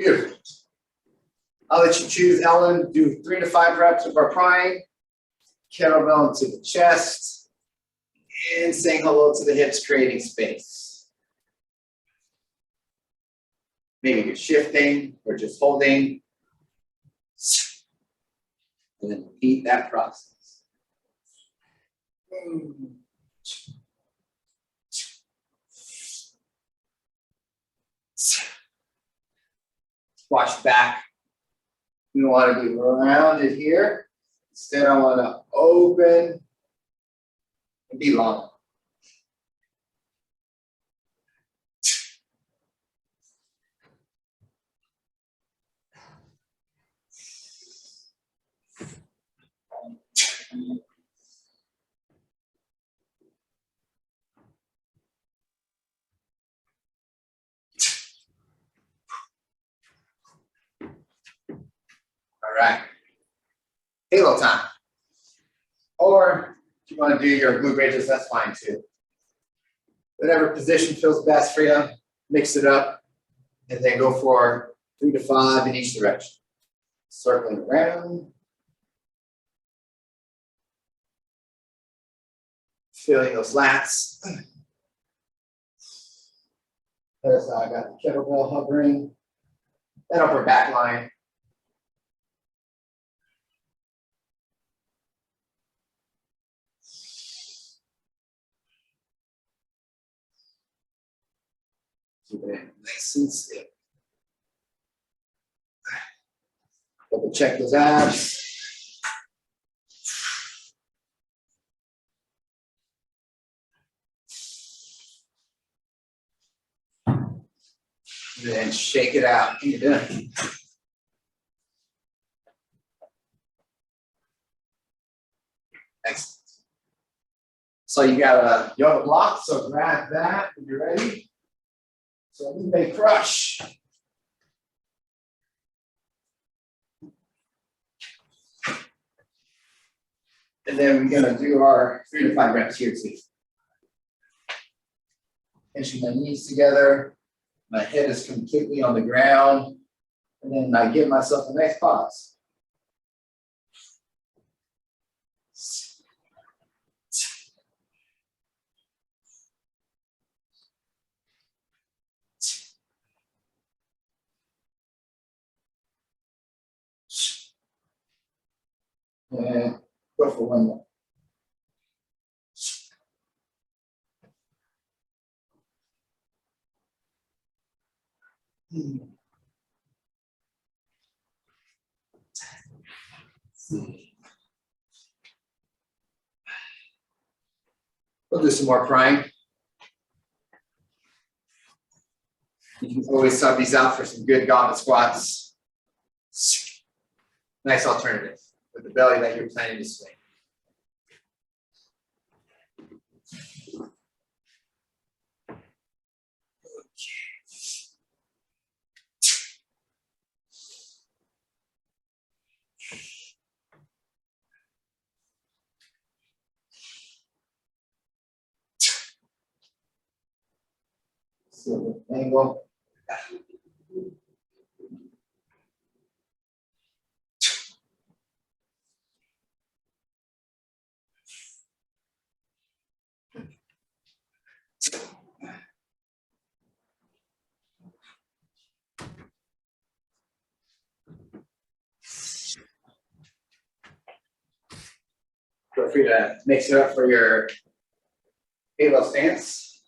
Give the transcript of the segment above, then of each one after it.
Beautiful. I'll let you choose, Ellen. Do 3 to 5 reps of our prying. Kettlebell into the chest. And saying hello to the hips, creating space. Maybe you're shifting or just holding. And then repeat that process. Squash back. We don't want to be rounded here. Instead, I want to open and be long. All right. Halo time. Or if you want to do your glute bridges, that's fine too. Whatever position feels best for you, mix it up, and then go for 3 to 5 in each direction. Circling around. Feeling those lats. There's I got the kettlebell hovering. That upper back line. Keep it nice and still. Double check those abs. And then shake it out. You're done. Excellent. So you got a yoga block, so grab that when you're ready. So we may crush. And then we're going to do our 3 to 5 reps here too. Pinching my knees together. My head is completely on the ground. And then I give myself a nice pause. And go for one more. We'll do some more prying. You can always sub these out for some good goblet squats. Nice alternative with the belly that you're planning to swing. So angle. Feel free to mix it up for your halo stance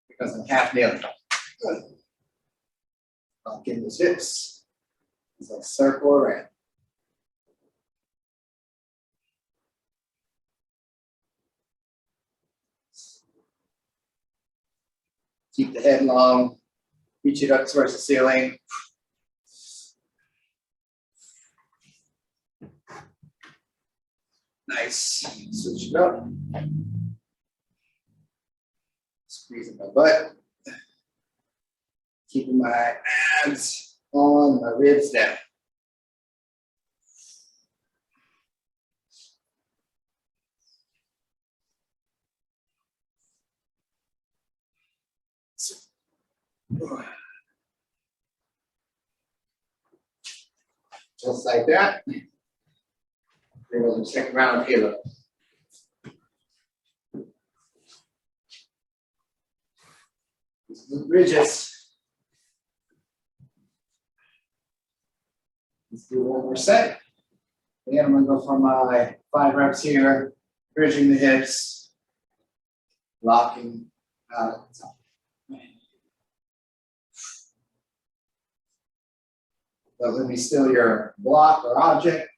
because I'm half kneeling. Good. Lock in those hips as I circle around. Keep the head long, reach it up towards the ceiling. Nice. Switch it up. Squeezing my butt. Keeping my abs on, my ribs down. Just like that. There goes the second round of halo. Bridges. Let's do one more set. Again, I'm going to go for my 5 reps here, bridging the hips, locking out at the top. But let me steal your block or object.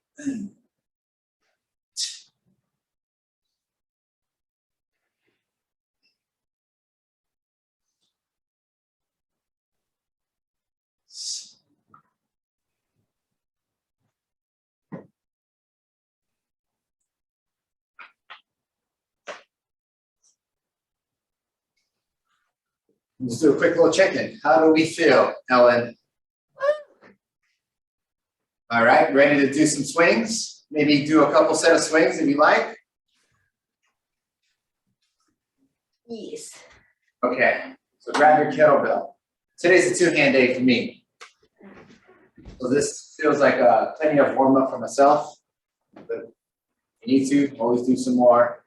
Let's do a quick little check-in. How do we feel, Ellen? All right, ready to do some swings? Maybe do a couple set of swings if you like. Yes. Okay, so grab your kettlebell. Today's a 2-hand day for me. So this feels like plenty of warm-up for myself. But you need to always do some more.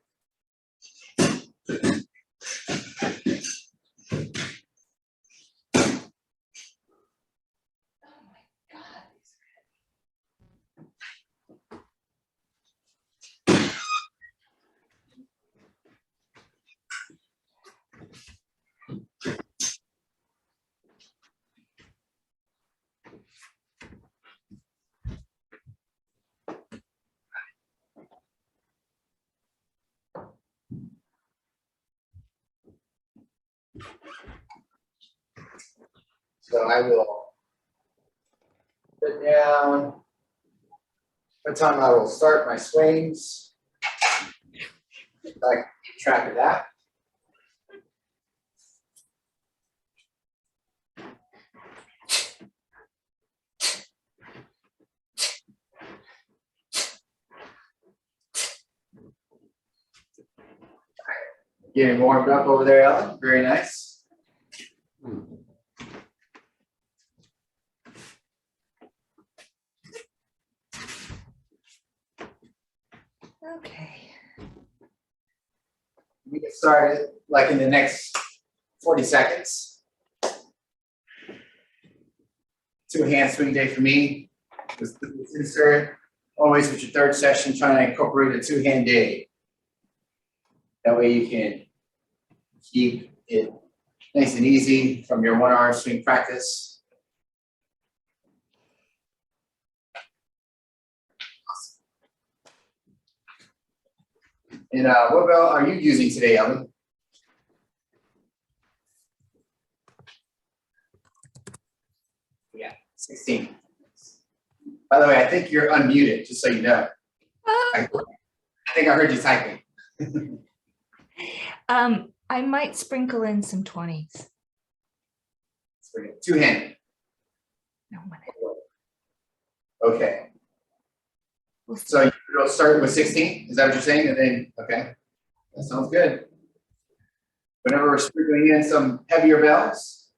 So I will put down what time I will start my swings. I can keep track of that. Getting warmed up over there, Ellen. Very nice. Okay. We get started like in the next 40 seconds. 2-hand swing day for me. This insert always with your 3rd session, trying to incorporate a 2-hand day. That way you can keep it nice and easy from your 1-arm swing practice. And what bell are you using today, Ellen? Yeah, 16. By the way, I think you're unmuted, just so you know. I think I heard you typing. I might sprinkle in some 20s. 2-hand. No one. Okay. So you'll start with 16? Is that what you're saying? And then, okay. That sounds good. Whenever we're sprinkling in some heavier bells,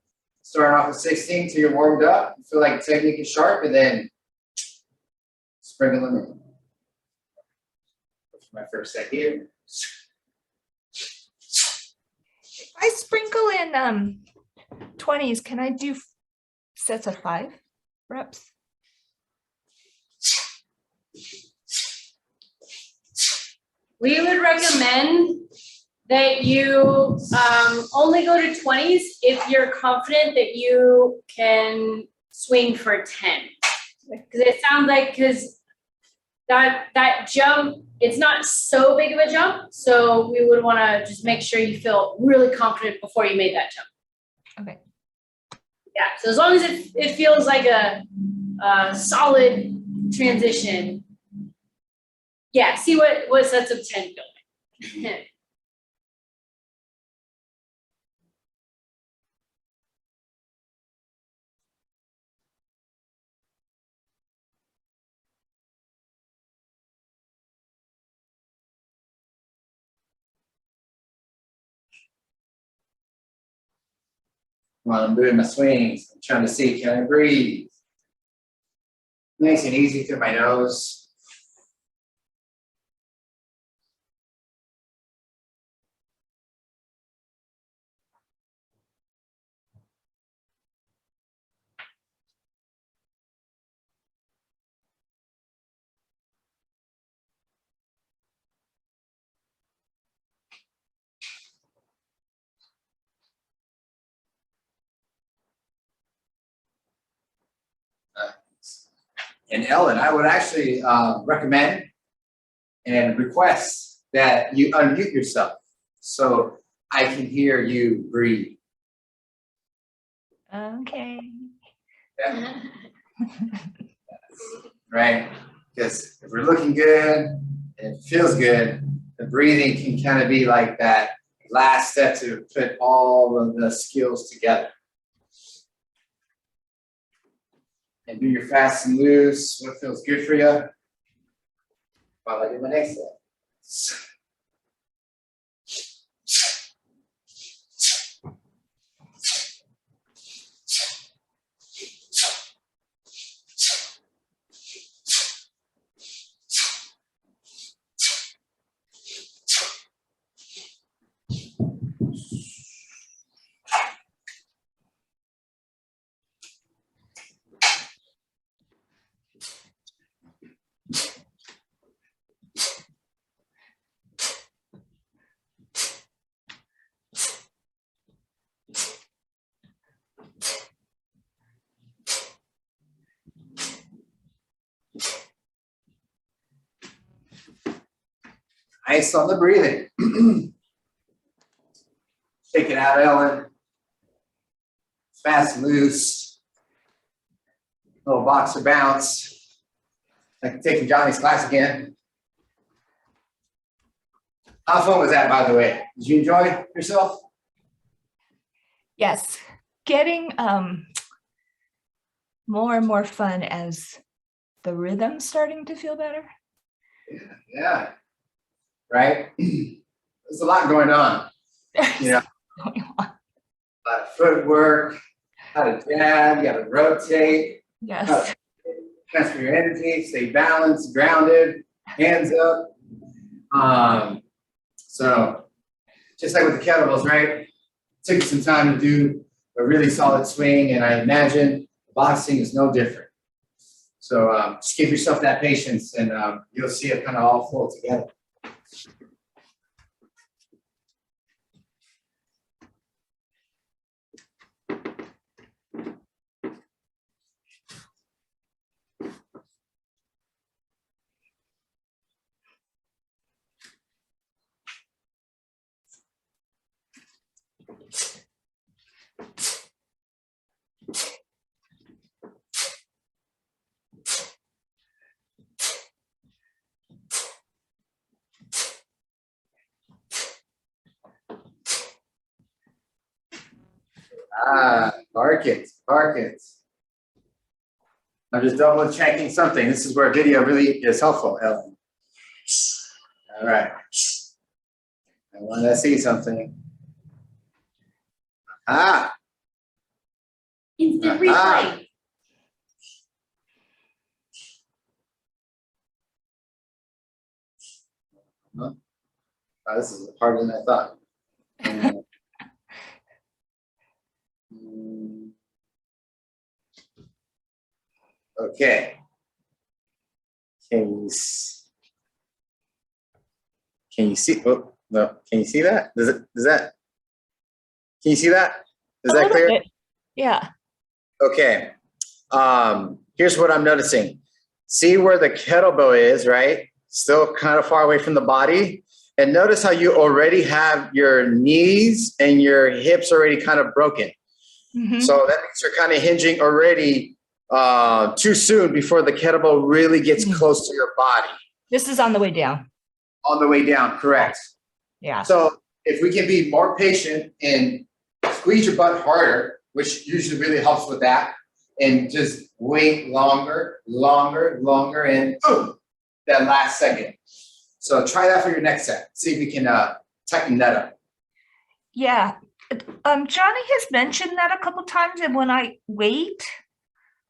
starting off with 16 till you're warmed up, you feel like the technique is sharp, and then sprinkle them in. That's my first set here. If I sprinkle in 20s, can I do sets of 5 reps? We would recommend that you only go to 20s if you're confident that you can swing for 10. Because it sounds like, because that jump, it's not so big of a jump, so we would want to just make sure you feel really confident before you made that jump. Okay. Yeah, so as long as it feels like a solid transition, yeah, see what sets of 10 feel like. While I'm doing my swings, I'm trying to see, can I breathe? Nice and easy through my nose. And Ellen, I would actually recommend and request that you unmute yourself so I can hear you breathe. Okay. Yeah. Right? Because if we're looking good and it feels good, the breathing can kind of be like that last step to put all of the skills together. And do your fast and loose, what feels good for you, while I do my next step. Nice on the breathing. Shake it out, Ellen. Fast and loose. Little boxer bounce. Like taking Johnny's class again. How fun was that, by the way? Did you enjoy yourself? Yes, getting more and more fun as the rhythm's starting to feel better. Yeah. Right? There's a lot going on. You know, Going on. a lot of footwork, how to jab, you got to rotate, how Yes. to transfer your energy, stay balanced, grounded, hands up. So just like with the kettlebells, right? Took some time to do a really solid swing, and I imagine boxing is no different. So just give yourself that patience, and you'll see it kind of all flow together. Park it, park it. I'm just double checking something. This is where video really is helpful, Ellen. All right. I want to see something. Instant replay. Oh, this is harder than I thought. Okay. Can you see? Oh no! Can you see that? Can you see that? Is A that little clear? bit. Yeah. Okay. Here's what I'm noticing. See where the kettlebell is, right? Still kind of far away from the body. And notice how you already have your knees and your hips already kind of broken. Mhm. So that means you're kind of hinging already too soon before the kettlebell really gets close to your body. This is on the way down. On the way down, correct. Yeah. So if we can be more patient and squeeze your butt harder, which usually really helps with that, and just wait longer, and that last second. So try that for your next set. See if we can tighten that up. Yeah. Johnny has mentioned that a couple times, and when I wait,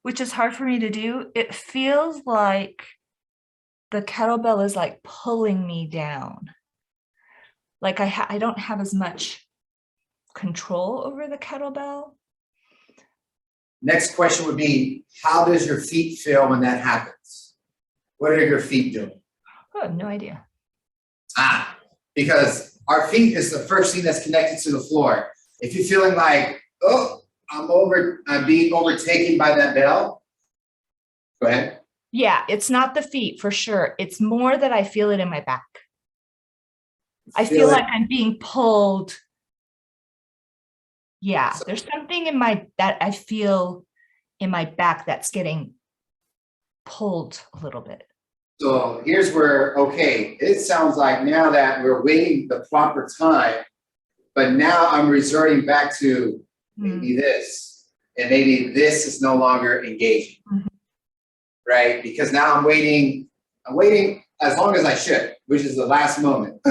which is hard for me to do. It feels like the kettlebell is like pulling me down. Like I don't have as much control over the kettlebell. Next question would be, how does your feet feel when that happens? What are your feet doing? Oh, no idea. Because our feet is the first thing that's connected to the floor. If you're feeling like, oh, I'm being overtaken by that bell, go ahead. Yeah, it's not the feet for sure. It's more that I feel it in my back. I feel like I'm being pulled. Yeah, there's something that I feel in my back that's getting pulled a little bit. So here's where, okay, it sounds like now that we're waiting the proper time, but now I'm resorting back to maybe this, and maybe this is no longer engaging, right? Because now I'm waiting as long as I should, which is the last moment.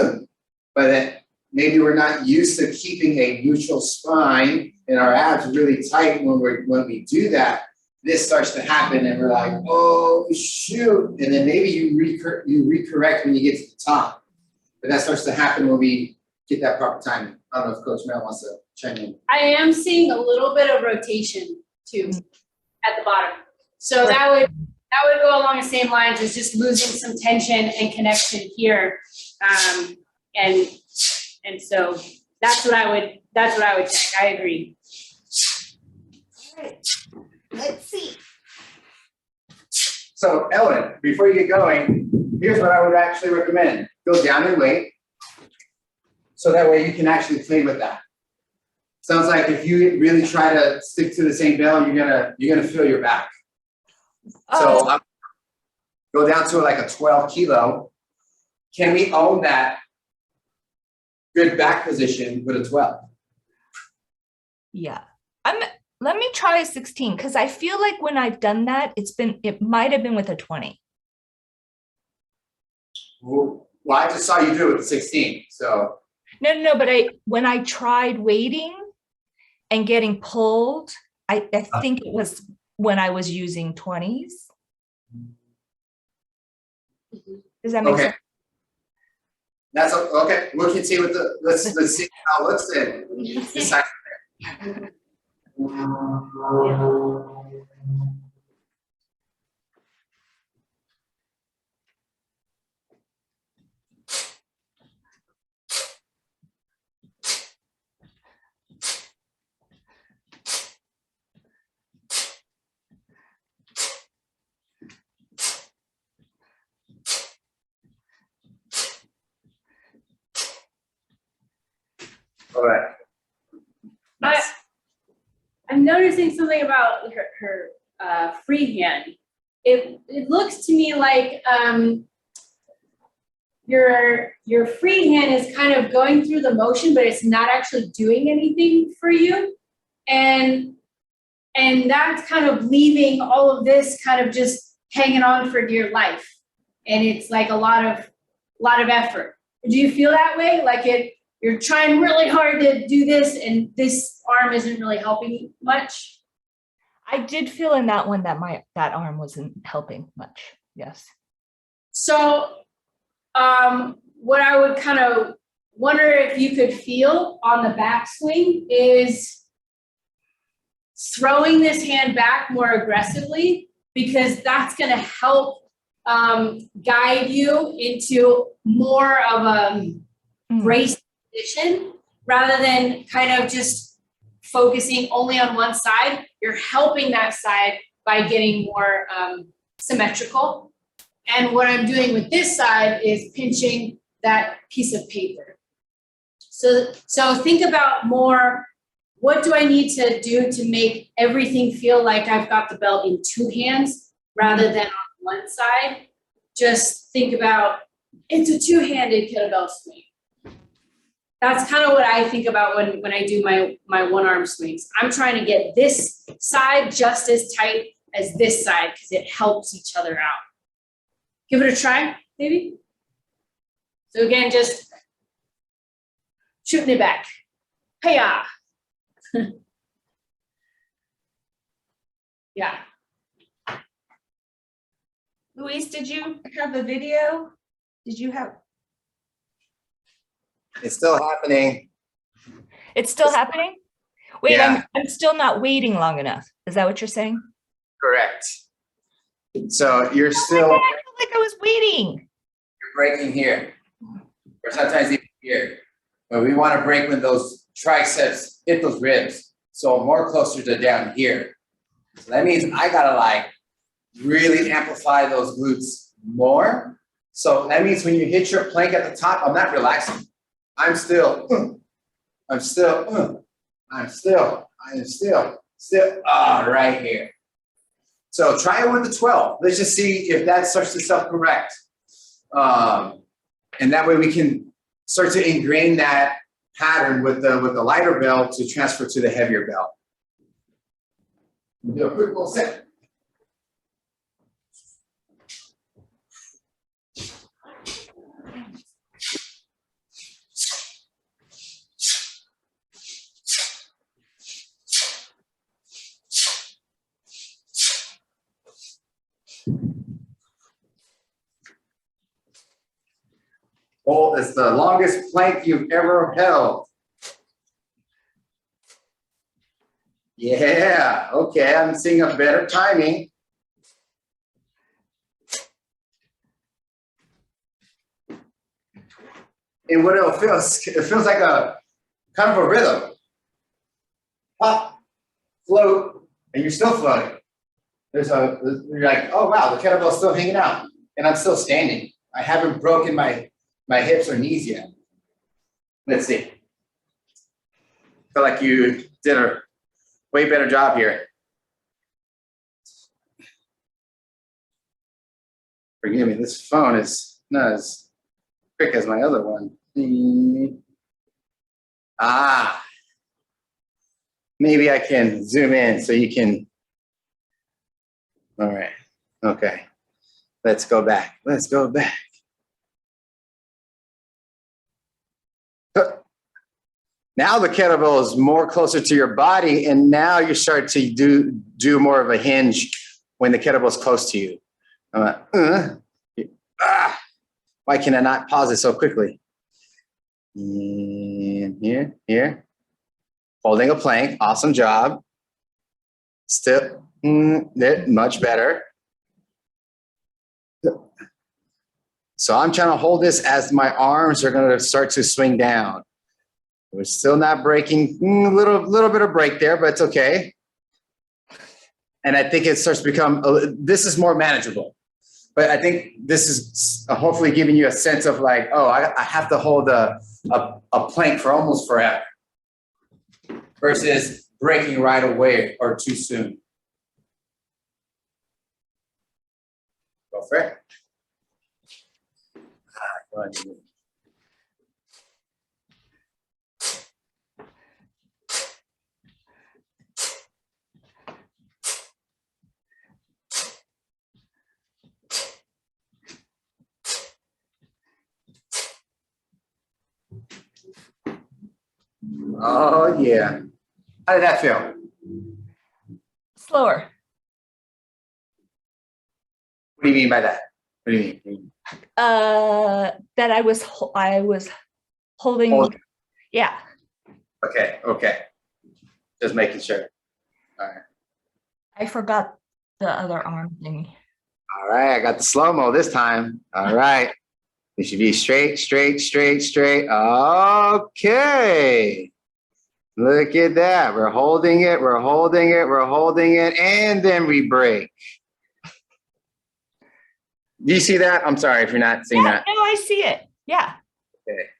But then maybe we're not used to keeping a neutral spine and our abs really tight when we do that. This starts to happen and we're like, oh shoot. And then maybe you recorrect when you get to the top. But that starts to happen when we get that proper timing. I don't know if Coach Mel wants to chime in. I am seeing a little bit of rotation too at the bottom. So that would go along the same lines as just losing some tension and connection here. And so that's what I would check. I agree. All right. Let's see. So Ellen, before you get going, here's what I would actually recommend. Go down in weight. So that way you can actually play with that. Sounds like if you really try to stick to the same bell, you're gonna feel your back. So go down to like a 12 kilo. Can we own that good back position with a 12? Yeah. Let me try a 16 because I feel like when I've done that, it might have been with a 20. Well, I just saw you do it with 16. So No, but when I tried waiting and getting pulled, I think it was when I was using 20s. Does that make sense? That's okay. We'll continue with let's see how it looks then. Decide. All right. Nice. I'm noticing something about her free hand. It looks to me like your free hand is kind of going through the motion, but it's not actually doing anything for you. And that's kind of leaving all of this kind of just hanging on for dear life. And it's like a lot of effort. Do you feel that way? Like you're trying really hard to do this and this arm isn't really helping much? I did feel in that one that that arm wasn't helping much. Yes. So what I would kind of wonder if you could feel on the backswing is throwing this hand back more aggressively, because that's going to help guide you into more of a brace position rather than kind of just focusing only on one side. You're helping that side by getting more symmetrical. And what I'm doing with this side is pinching that piece of paper. So think about more, what do I need to do to make everything feel like I've got the belt in two hands rather than on one side? Just think about, it's a two-handed kettlebell swing. That's kind of what I think about when I do my one-arm swings. I'm trying to get this side just as tight as this side because it helps each other out. Give it a try, maybe. So again, just shooting it back. Hey-ya. Yeah. Luis, did you have the video? Did you have? It's still happening. It's still happening? Wait, Yeah. I'm still not waiting long enough. Is that what you're saying? Correct. So you're I still felt like I was waiting. breaking here, or sometimes even here. But we want to break when those triceps hit those ribs. So more closer to down here. So that means I gotta like really amplify those glutes more. So that means when you hit your plank at the top, I'm not relaxing. I'm still, right here. So try it with the 12. Let's just see if that starts to self-correct. And that way we can start to ingrain that pattern with the lighter bell to transfer to the heavier bell. We'll do a quick little set. Oh, it's the longest plank you've ever held. Yeah, okay, I'm seeing a better timing. And what it feels like a kind of a rhythm. Pop, float, and you're still floating. You're like, oh wow, the kettlebell's still hanging out, and I'm still standing. I haven't broken my hips or knees yet. Let's see. Feel like you did a way better job here. Forgive me, this phone is not as quick as my other one. Ah, maybe I can zoom in so you can. All right, okay. Let's go back. Let's go back. Now the kettlebell is more closer to your body, and now you start to do more of a hinge when the kettlebell is close to you. Why can I not pause it so quickly? And here. Holding a plank, awesome job. Still, much better. So I'm trying to hold this as my arms are gonna start to swing down. We're still not breaking, little bit of break there, but it's okay. And I think it starts to become, this is more manageable. But I think this is hopefully giving you a sense of like, oh, I have to hold a plank for almost forever versus breaking right away or too soon. Go for it. Go ahead. Oh, yeah. How did that feel? Slower. What do you mean by that? What do you mean? That I was holding. Yeah. Okay. Just making sure. All right. I forgot the other arm thingy. All right, I got the slow-mo this time. All right. It should be straight. Okay. Look at that. We're holding it, and then we break. Do you see that? I'm sorry if you're not seeing that. No, I see it. Yeah. Okay.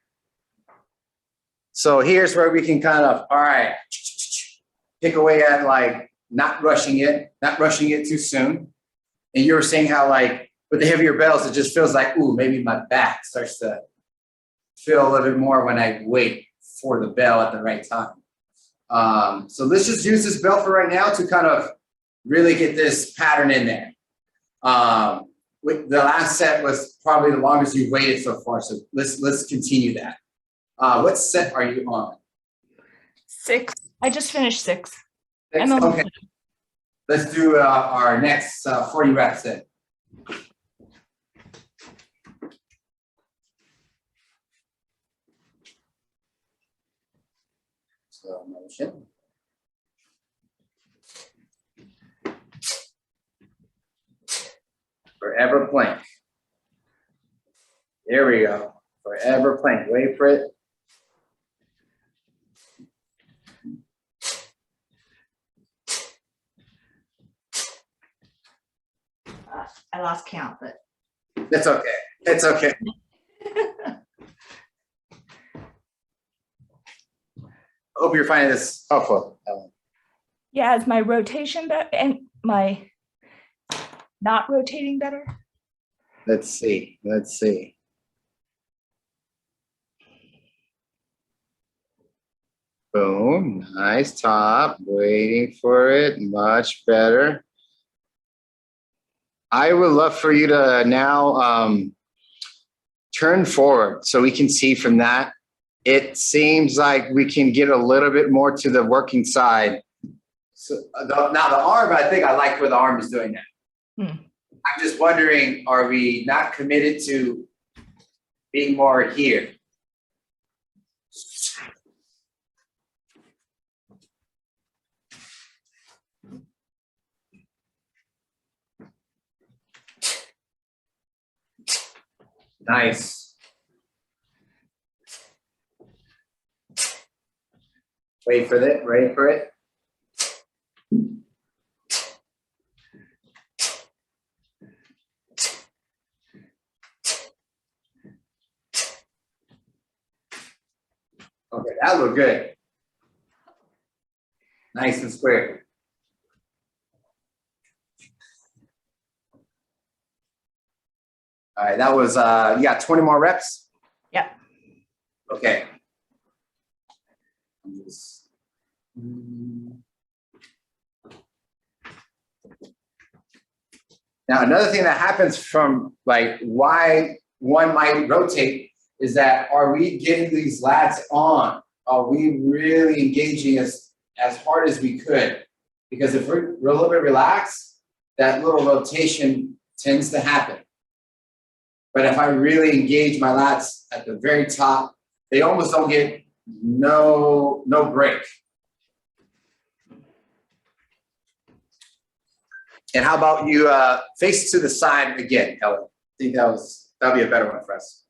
So here's where we can kind of, all right, pick away at like not rushing it too soon. And you were saying how like with the heavier bells, it just feels like, ooh, maybe my back starts to feel a little bit more when I wait for the bell at the right time. So let's just use this bell for right now to kind of really get this pattern in there. The last set was probably the longest you've waited so far. So let's continue that. What set are you on? 6. I just finished 6. Okay. Let's do our next 40 reps then. Slow motion. Forever plank. There we go. Forever plank. Wait for it. I lost count, but. It's okay. It's okay. Hope you're finding this helpful, Ellen. Yeah, is my rotation better and my not rotating better? Let's see. Let's see. Boom. Nice top. Waiting for it. Much better. I would love for you to now turn forward so we can see from that. It seems like we can get a little bit more to the working side. So now the arm, I think I like where the arm is doing that. I'm just wondering, are we not committed to being more here? Nice. Wait for it, wait for it. Okay, that looked good. Nice and square. All right, that was, you got 20 more reps? Yeah. Okay. Now, another thing that happens from like why one might rotate is that are we getting these lats on? Are we really engaging as hard as we could? Because if we're a little bit relaxed, that little rotation tends to happen. But if I really engage my lats at the very top, they almost don't get no break. And how about you face to the side again, Ellen? I think that'll be a better one for us.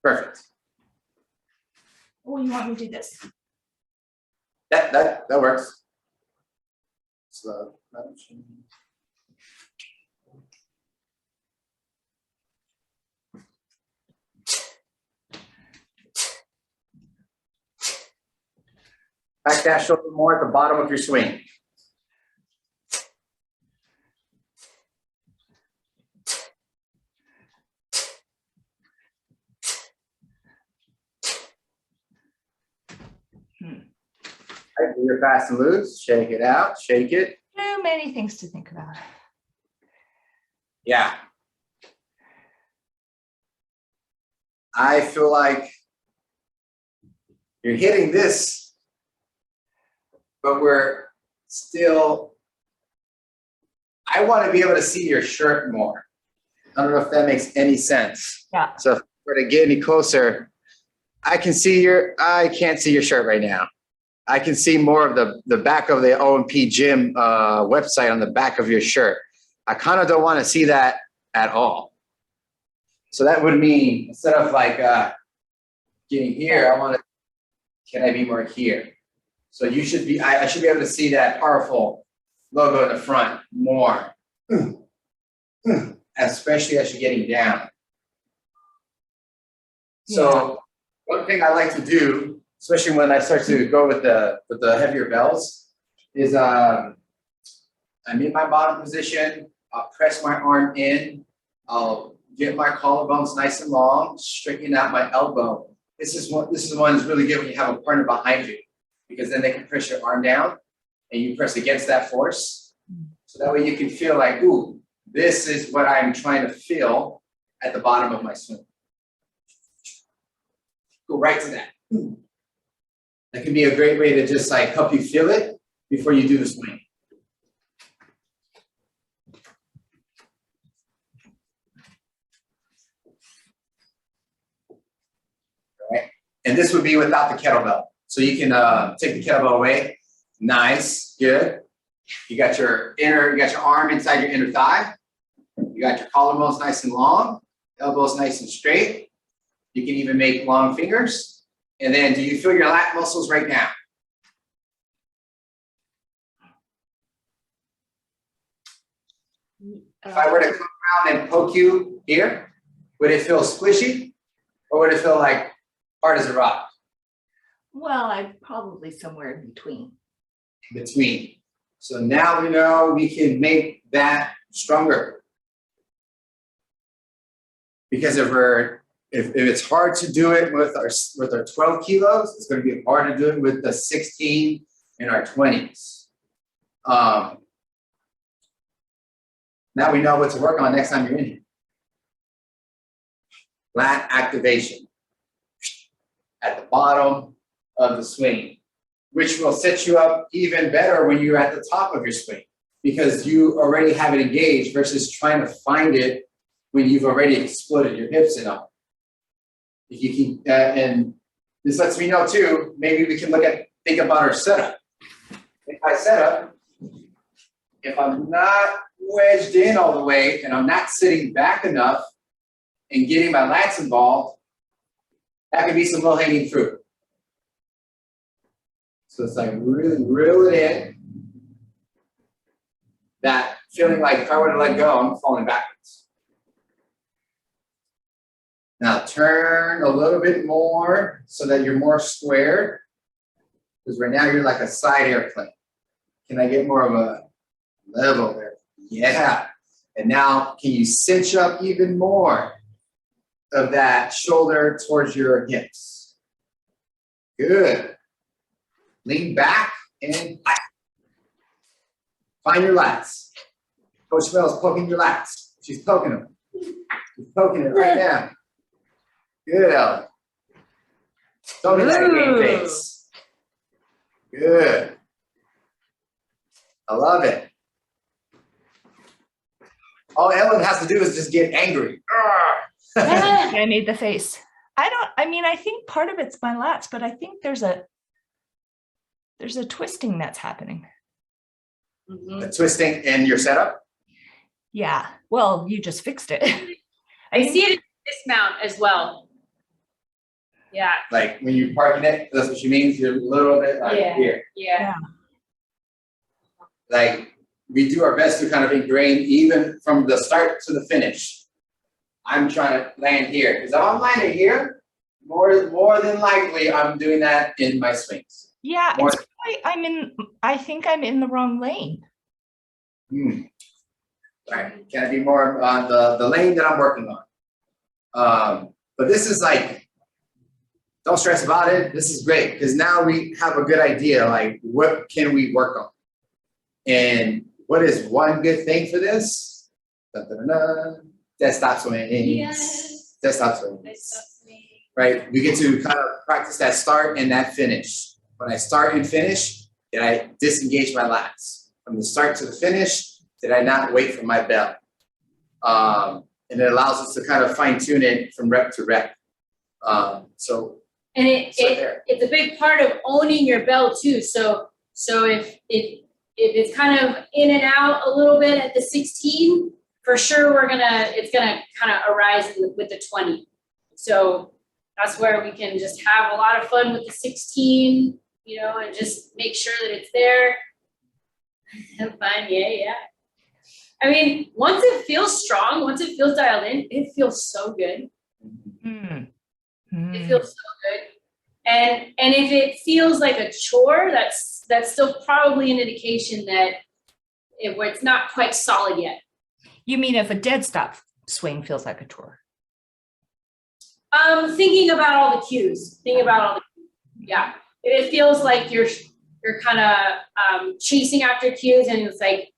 Perfect. Oh, you want me to do this? That works. Slow motion. Back that shoulder more at the bottom of your swing. All right, do your fast and loose. Shake it out. Shake it. Too many things to think about. Yeah. I feel like you're hitting this, but we're still, I want to be able to see your shirt more. I don't know if that makes any sense. Yeah. So if we're to get any closer, I can't see your shirt right now. I can see more of the back of the O&P gym website on the back of your shirt. I kind of don't want to see that at all. So that would mean instead of like getting here, I want to, can I be more here? So you should be, I should be able to see that powerful logo in the front more, especially as you're getting down. So one thing I like to do, especially when I start to go with the heavier bells, is I'm in my bottom position. I'll press my arm in. I'll get my collarbones nice and long, straighten out my elbow. This is one that's really good when you have a partner behind you, because then they can press your arm down and you press against that force. So that way you can feel like, ooh, this is what I'm trying to feel at the bottom of my swing. Go right to that. That can be a great way to just like help you feel it before you do the swing. All right. And And this would be without the kettlebell. So you can take the kettlebell away. Nice, good. You got your arm inside your inner thigh. You got your collarbones nice and long, elbows nice and straight. You can even make long fingers. And then do you feel your lat muscles right now? If I were to come around and poke you here, would it feel squishy or would it feel like hard as a rock? Well, I'm probably somewhere in between. Between. So now we know we can make that stronger. Because if it's hard to do it with our 12 kilos, it's going to be hard to do it with the 16 and our 20s. Now we know what to work on next time you're in here. Lat activation at the bottom of the swing, which will set you up even better when you're at the top of your swing because you already have it engaged versus trying to find it when you've already exploded your hips and all. If you keep, and this lets me know too, maybe we can think about our setup. If I set up, if I'm not wedged in all the way and I'm not sitting back enough and getting my lats involved, that could be some low-hanging fruit. So it's like really reel it in. That feeling like if I were to let go, I'm falling backwards. Now turn a little bit more so that you're more squared. Because right now you're like a side airplane. Can I get more of a level there? Yeah. And now can you cinch up even more of that shoulder towards your hips? Good. Lean back and back. Find your lats. Coach Mel is poking your lats. She's poking them. She's poking it right now. Good, Ellen. Show me that game face. Good. I love it. All Ellen has to do is just get angry. I made the face. I think part of it's my lats, but I think there's a twisting that's happening. The twisting in your setup? Yeah. Well, you just fixed it. I see it in dismount as well. Yeah. Like when you're parking it, that's what you mean? You're a little bit like here. Yeah. Like we do our best to kind of ingrain even from the start to the finish. I'm trying to land here. Because if I'm landing here, more than likely I'm doing that in my swings. Yeah, it's probably, I think I'm in the wrong lane. Right. Can I be more on the lane that I'm working on? But this is like, don't stress about it. This is great because now we have a good idea, like what can we work on? And what is one good thing for this? Desktop swings. Yes. Desktop swings. Right? We get to kind of practice that start and that finish. When I start and finish, did I disengage my lats? From the start to the finish, did I not wait for my bell? And it allows us to kind of fine tune it from rep to rep. And it's a big part of owning your bell too. So if it's kind of in and out a little bit at the 16, for sure it's gonna kind of arise with the 20. So that's where we can just have a lot of fun with the 16, and just make sure that it's there. Have fun, yeah. I mean, once it feels strong, once it feels dialed in, it feels so good. It feels so good. And if it feels like a chore, that's still probably an indication that it's not quite solid yet. You mean if a dead stop swing feels like a chore? Thinking about all the cues. Yeah. If it feels like you're kind of chasing after cues and it's like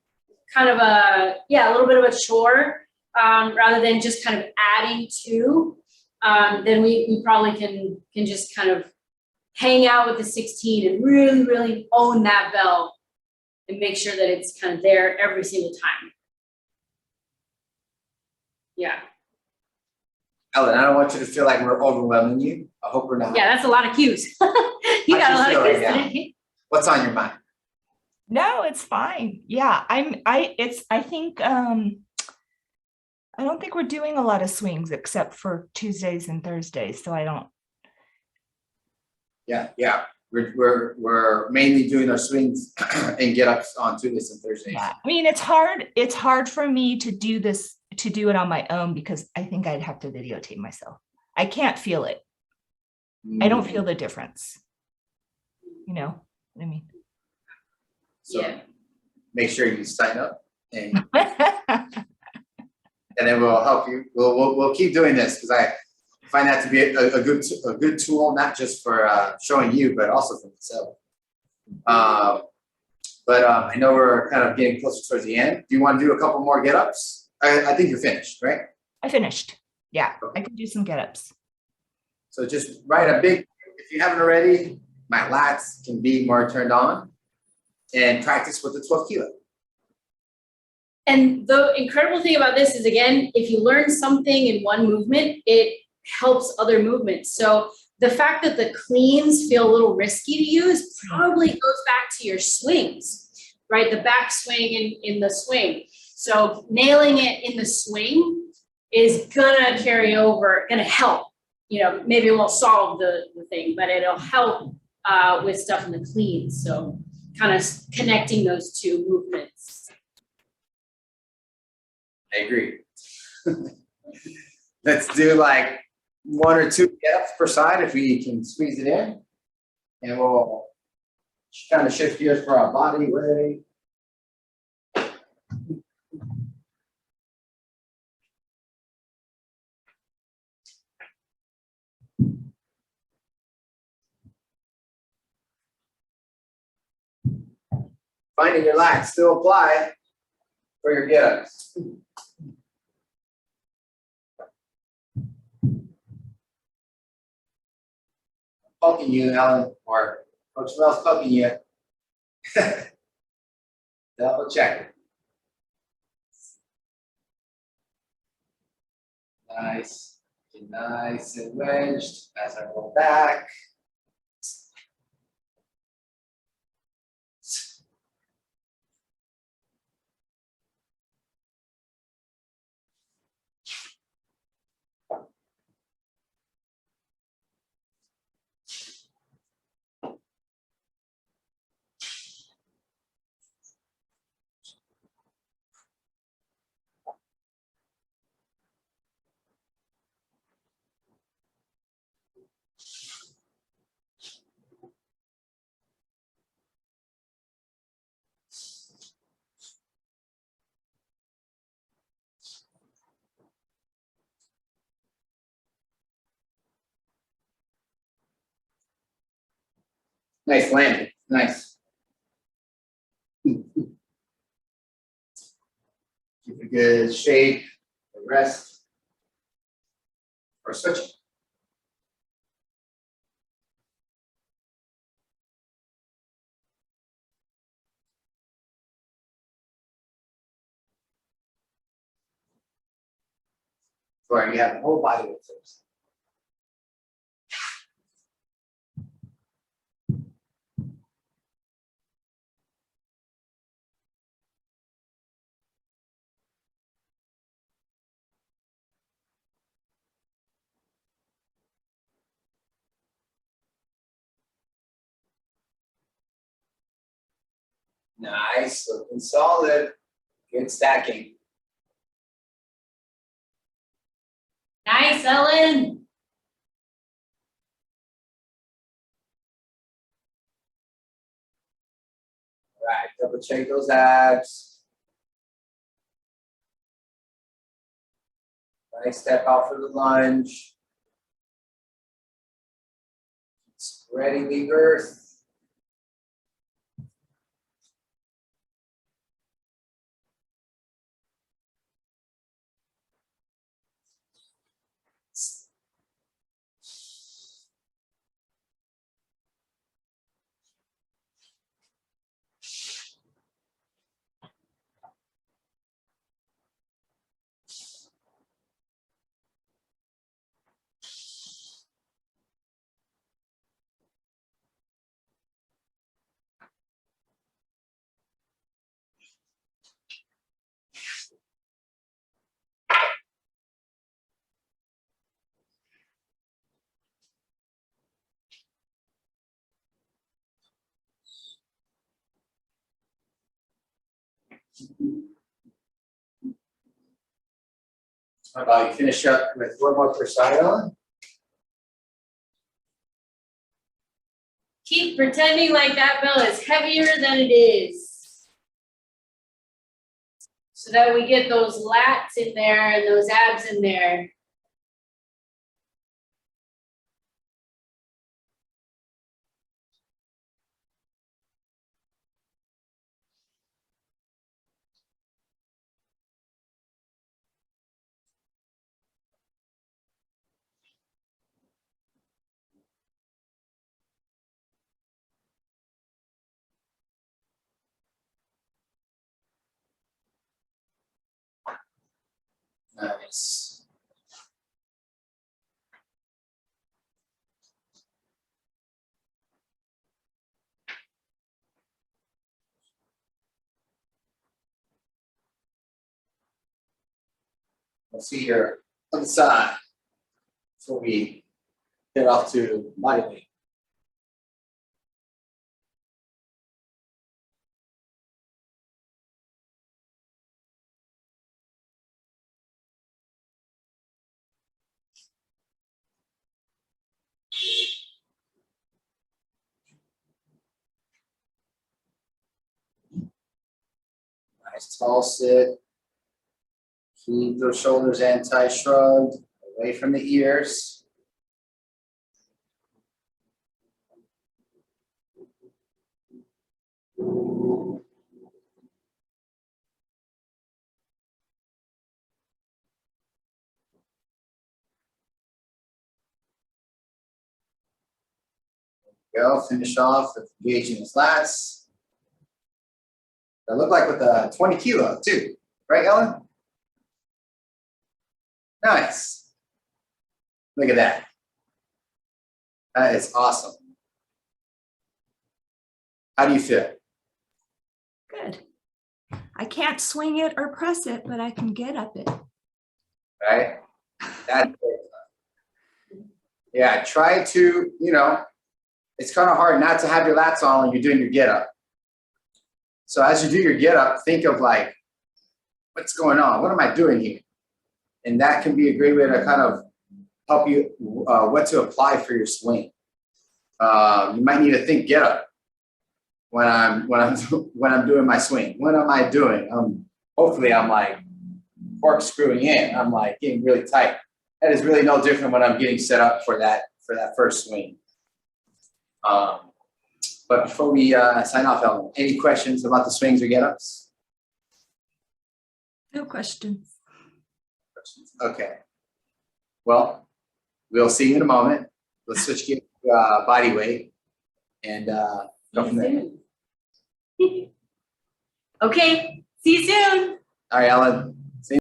kind of a little bit of a chore, rather than just kind of adding to, then we probably can just kind of hang out with the 16 and really, really own that bell and make sure that it's kind of there every single time. Yeah. Ellen, I don't want you to feel like we're overwhelming you. I hope we're not. Yeah, that's a lot of cues. You got a lot of cues today. What's on your mind? No, it's fine. Yeah, I think I don't think we're doing a lot of swings except for Tuesdays and Thursdays. So I don't. Yeah. We're mainly doing our swings and get ups on Tuesdays and Thursdays. Yeah, I mean, it's hard for me to do it on my own because I think I'd have to videotape myself. I can't feel it. I don't feel the difference. You know what I mean? So Yeah. make sure you sign up and then we'll help you. We'll keep doing this because I find that to be a good tool, not just for showing you, but also for myself. But I know we're kind of getting closer towards the end. Do you want to do a couple more get-ups? I think you're finished, right? I finished. Yeah, I can do some get-ups. So just write a big, if you haven't already, my lats can be more turned on, and practice with the 12 kilo. And the incredible thing about this is, again, if you learn something in one movement, it helps other movements. So the fact that the cleans feel a little risky to use probably goes back to your swings, right? The back swing in the swing. So nailing it in the swing is gonna carry over, gonna help. You know, maybe it won't solve the thing, but it'll help with stuff in the cleans. So kind of connecting those two movements. I agree. Let's do like 1 or 2 get-ups per side if we can squeeze it in. And we'll kind of shift gears for our body weight. Finding your lats still apply for your get-ups. Poking you, Alan, or Coach Mel's poking you. Double check it. Nice and wedged as I roll back. Nice landing, nice. Keep a good shape, rest, or switch. Where you have the whole body with first. Nice, looking solid. Good stacking. Nice, Ellen. All right, double check those abs. Nice step out for the lunge. Spreading the earth. How about you finish up with one more per side, Ellen? Keep pretending like that bell is heavier than it is. So that we get those lats in there and those abs in there. Nice. Let's see here on the side before we get off to body weight. Nice tall sit. Keep those shoulders anti-shrugged, away from the ears. Go, finish off with engaging his lats. That look like with a 20 kilo too, right, Ellen? Nice. Look at that. That is awesome. How do you feel? Good. I can't swing it or press it, but I can get up it. Right? That's great. Yeah, try to, it's kind of hard not to have your lats on when you're doing your get up. So as you do your get up, think of like, what's going on? What am I doing here? And that can be a great way to kind of help you what to apply for your swing. You might need to think get up when I'm doing my swing. What am I doing? Hopefully I'm like corkscrewing in. I'm like getting really tight. That is really no different when I'm getting set up for that first swing. But before we sign off, Ellen, any questions about the swings or get-ups? No questions. Okay. Well, we'll see you in a moment. Let's switch gears to body weight and go from there. Okay, see you soon. All right, Ellen.